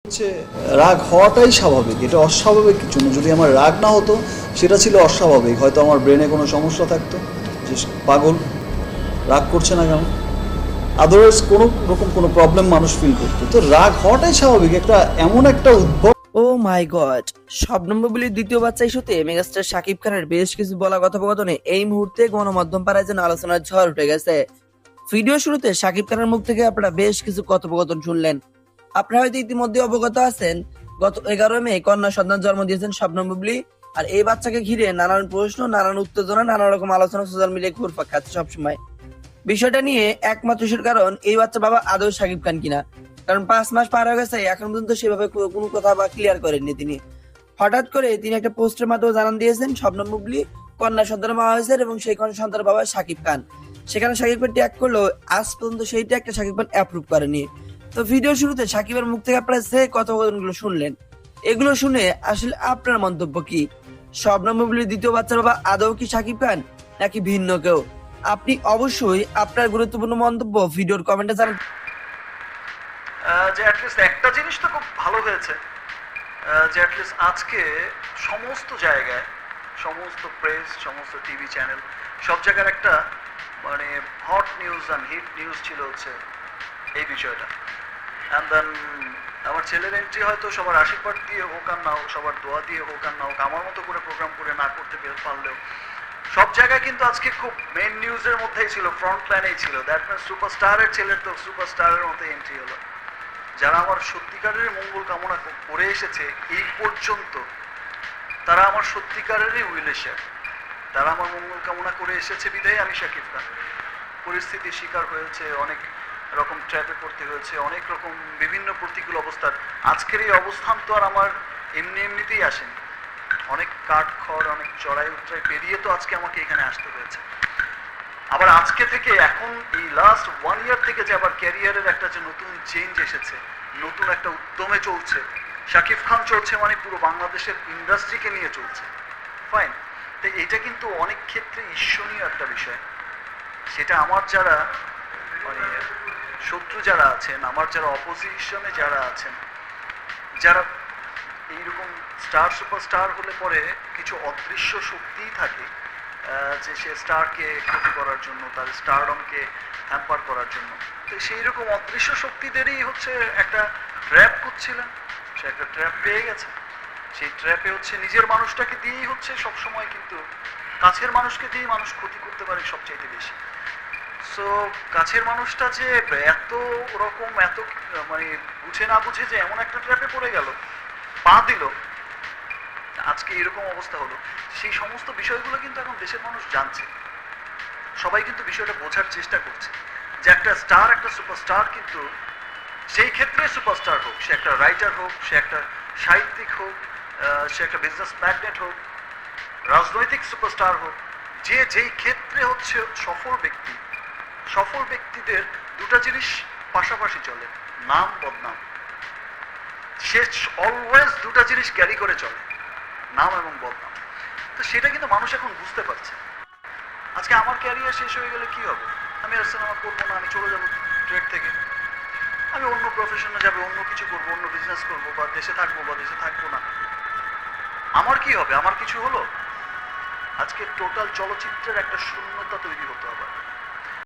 হচ্ছে রাগ হওয়াটাই স্বাভাবিক, এটা অস্বাভাবিক কিছু না। যদি আমার রাগ না হতো সেটা ছিল অস্বাভাবিক, হয়তো আমার ব্রেনে কোনো সমস্যা থাকতো যে পাগল রাগ করছে না কেন, আদারওয়াইজ কোনো রকম কোনো প্রবলেম মানুষ ফিল করতো। তো রাগ হওয়াটাই স্বাভাবিক, একটা এমন একটা উদ্ভব। ও মাই গড, শবনম বুবলির দ্বিতীয় বাচ্চা ইস্যুতে মেগাস্টার শাকিব খানের বেশ কিছু বলা কথোপকথনে এই মুহূর্তে গণমাধ্যম পাড়ায় যেন আলোচনার ঝড় উঠে গেছে। ভিডিও শুরুতে শাকিব খানের মুখ থেকে আপনারা বেশ কিছু কথোপকথন শুনলেন। আপনারা হয়তো ইতিমধ্যে অবগত আছেন, গত 11 মে কন্যা সন্তান জন্ম দিয়েছেন শবনম বুবলি। আর এই বাচ্চাকে ঘিরে নানান প্রশ্ন, নানান উত্তেজনা, নানা রকম আলোচনা সোশ্যাল মিডিয়ায় ঘুরপাক খাচ্ছে সবসময়। বিষয়টা নিয়ে একমাত্র ইস্যুর কারণ এই বাচ্চা বাবা আদৌ শাকিব খান কিনা। কারণ 5 মাস পার হয়ে গেছে, এখন পর্যন্ত সেভাবে কোনো কথা বা ক্লিয়ার করেননি তিনি। হঠাৎ করে তিনি একটা পোস্টের মাধ্যমে জানান দিয়েছেন শবনম বুবলি কন্যা সন্তানের মা হয়েছে এবং সেই কন্যা সন্তানের বাবা শাকিব খান। সেখানে শাকিব খান ট্যাগ করলো, আজ পর্যন্ত সেই ট্যাগটা শাকিব খান অ্যাপ্রুভ করেনি। তো ভিডিও শুরুতে শাকিবের মুখ থেকে আপনারা যে কথোপকথনগুলো শুনলেন, এগুলো শুনে আসলে আপনার মন্তব্য কি? শবনম বুবলির দ্বিতীয় বাচ্চার বাবা আদৌ কি শাকিব খান নাকি ভিন্ন কেউ? আপনি অবশ্যই আপনার গুরুত্বপূর্ণ মন্তব্য ভিডিওর কমেন্টে জানান। যে অ্যাটলিস্ট একটা জিনিস তো খুব ভালো হয়েছে, যে অ্যাটলিস্ট আজকে সমস্ত জায়গায়, সমস্ত প্রেস, সমস্ত টিভি চ্যানেল, সব জায়গার একটা মানে hot news and hit news ছিল হচ্ছে এই বিষয়টা। অ্যান্ড দেন আমার ছেলের এন্ট্রি হয়তো সবার আশীর্বাদ দিয়ে হোক আর না হোক, সবার দোয়া দিয়ে হোক আর না হোক, আমার মতো করে প্রোগ্রাম করে না করতে পারলেও সব জায়গায় কিন্তু আজকে খুব মেন নিউজের মধ্যেই ছিল, ফ্রন্ট লাইনেই ছিল। দ্যাট মিনস সুপারস্টারের ছেলের তো সুপারস্টারের মতো এন্ট্রি হলো। যারা আমার সত্যিকারের মঙ্গল কামনা করে এসেছে এই পর্যন্ত, তারা আমার সত্যিকারেরই উইলেশার, তারা আমার মঙ্গল কামনা করে এসেছে বিধায় আমি শাকিব খান। পরিস্থিতির শিকার হয়েছে, অনেক রকম ট্র্যাপে পড়তে হয়েছে, অনেক রকম বিভিন্ন প্রতিকূল অবস্থার। আজকের এই অবস্থান তো আর আমার এমনিতেই আসেনি, অনেক কাঠ খড়, অনেক চড়াই উতরাই পেরিয়ে তো আজকে আমাকে এখানে আসতে হয়েছে। আবার আজকে থেকে এখন এই লাস্ট 1 ইয়ার থেকে যে আবার ক্যারিয়ারের একটা যে নতুন চেঞ্জ এসেছে, নতুন একটা উদ্যমে চলছে, শাকিব খান চলছে মানে পুরো বাংলাদেশের ইন্ডাস্ট্রিকে নিয়ে চলছে। ফাইন, তো এটা কিন্তু অনেক ক্ষেত্রে ঈর্ষণীয় একটা বিষয়। সেটা আমার যারা মানে শত্রু যারা আছেন, আমার যারা অপোজিশনে যারা আছেন, যারা এইরকম স্টার সুপারস্টার হলে পরে কিছু অদৃশ্য শক্তিই থাকে, যে সে স্টারকে ক্ষতি করার জন্য, তার স্টারডমকে হ্যাম্পার করার জন্য। তো সেই রকম অদৃশ্য শক্তিদেরই হচ্ছে একটা ট্র্যাপ করছিলেন, সে একটা ট্র্যাপ পেয়ে গেছে। সেই ট্র্যাপে হচ্ছে নিজের মানুষটাকে দিয়েই হচ্ছে সবসময়, কিন্তু কাছের মানুষকে দিয়েই মানুষ ক্ষতি করতে পারে সবচাইতে বেশি। সো কাছের মানুষটা যে এত রকম এত মানে বুঝে না বুঝে যে এমন একটা ট্র্যাপে পড়ে গেল, পা দিল, আজকে এরকম অবস্থা হলো। সেই সমস্ত বিষয়গুলো কিন্তু এখন দেশের মানুষ জানছে, সবাই কিন্তু বিষয়টা বোঝার চেষ্টা করছে যে একটা স্টার, একটা সুপারস্টার কিন্তু সেই ক্ষেত্রে সুপারস্টার হোক, সে একটা রাইটার হোক, সে একটা সাহিত্যিক হোক, সে একটা বিজনেস ম্যাগনেট হোক, রাজনৈতিক সুপারস্টার হোক, যে যেই ক্ষেত্রে হচ্ছে সফল ব্যক্তি, সফল ব্যক্তিদের দুটা জিনিস পাশাপাশি চলে, নাম বদনাম। সে অলওয়েজ দুটা জিনিস ক্যারি করে চলে, নাম এবং বদনাম। তো সেটা কিন্তু মানুষ এখন বুঝতে পারছে। আজকে আমার ক্যারিয়ার শেষ হয়ে গেলে কি হবে? আমি আর সিনেমা করবো না, আমি চলে যাবো ট্রেড থেকে, আমি অন্য প্রফেশনে যাবো, অন্য কিছু করবো, অন্য বিজনেস করবো, বা দেশে থাকবো বা দেশে থাকবো না। আমার কি হবে? আমার কিছু হলো? আজকে টোটাল চলচ্চিত্রের একটা শূন্যতা তৈরি হতো আবার।